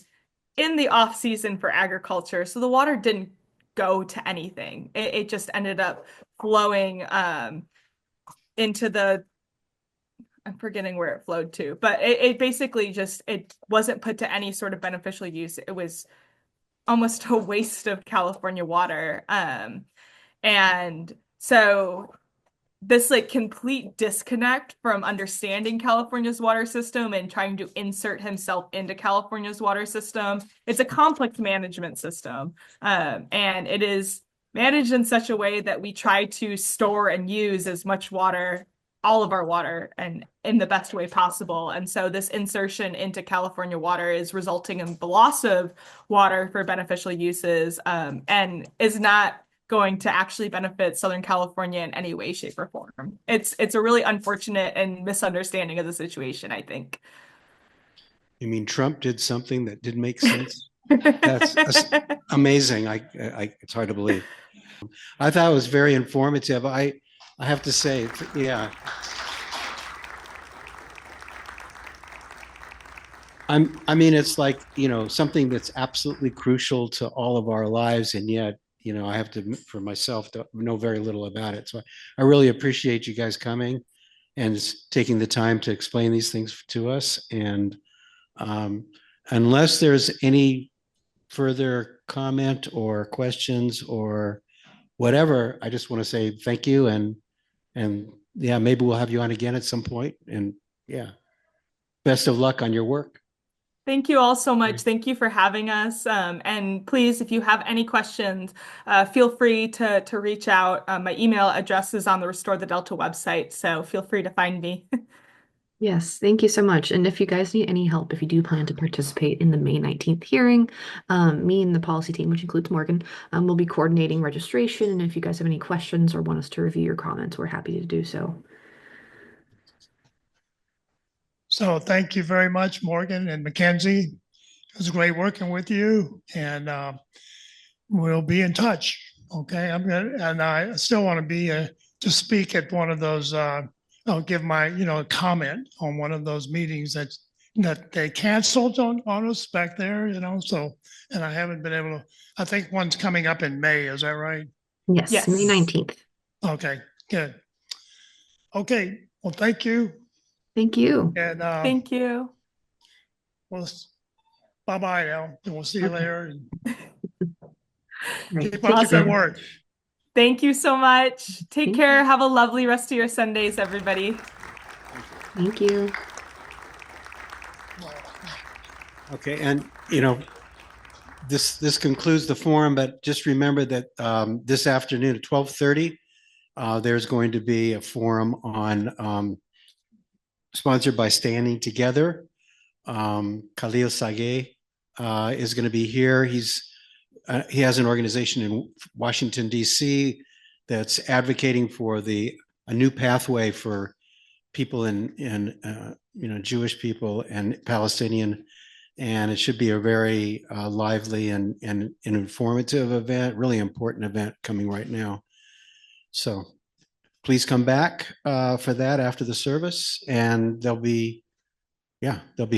in the off season for agriculture. So the water didn't go to anything. It just ended up flowing into I'm forgetting where it flowed to, but it basically just, it wasn't put to any sort of beneficial use. It was almost a waste of California water. And so this like complete disconnect from understanding California's water system and trying to insert himself into California's water system. It's a complex management system. And it is managed in such a way that we try to store and use as much water, all of our water, and in the best way possible. And so this insertion into California water is resulting in the loss of water for beneficial uses, and is not going to actually benefit Southern California in any way, shape, or form. It's a really unfortunate and misunderstanding of the situation, I think. You mean Trump did something that didn't make sense? That's amazing. It's hard to believe. I thought it was very informative. I have to say, yeah. I mean, it's like, you know, something that's absolutely crucial to all of our lives, and yet, you know, I have to, for myself, to know very little about it. So I really appreciate you guys coming and taking the time to explain these things to us. And unless there's any further comment or questions or whatever, I just want to say thank you. And yeah, maybe we'll have you on again at some point. And yeah, best of luck on your work. Thank you all so much. Thank you for having us. And please, if you have any questions, feel free to reach out. My email address is on the Restore the Delta website, so feel free to find me. Yes, thank you so much. And if you guys need any help, if you do plan to participate in the May 19th hearing, me and the policy team, which includes Morgan, will be coordinating registration. And if you guys have any questions or want us to review your comments, we're happy to do so. So thank you very much, Morgan and MacKenzie. It was great working with you, and we'll be in touch. Okay, and I still want to be to speak at one of those. I'll give my comment on one of those meetings that they canceled on us back there. So, and I haven't been able to. I think one's coming up in May. Is that right? Yes, Yes. May 19th. Okay, good. Okay, well, thank you. Thank you. And Thank you. well, bye-bye now. And we'll see you Okay. later. And Right. keep up the good Awesome. work. Thank you so much. Take Thank care. you. Have a lovely rest of your Sundays, everybody. Thank you. Okay, and this concludes the forum, but just remember that this afternoon at 12:30, there's going to be a forum on sponsored by Standing Together. Khalil Sage is going to be here. He has an organization in Washington, D.C. that's advocating for a new pathway for people in Jewish people and Palestinian. And it should be a very lively and informative event, really important event coming right now. So please come back for that after the service, and there'll be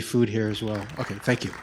food here as well. Okay, thank you.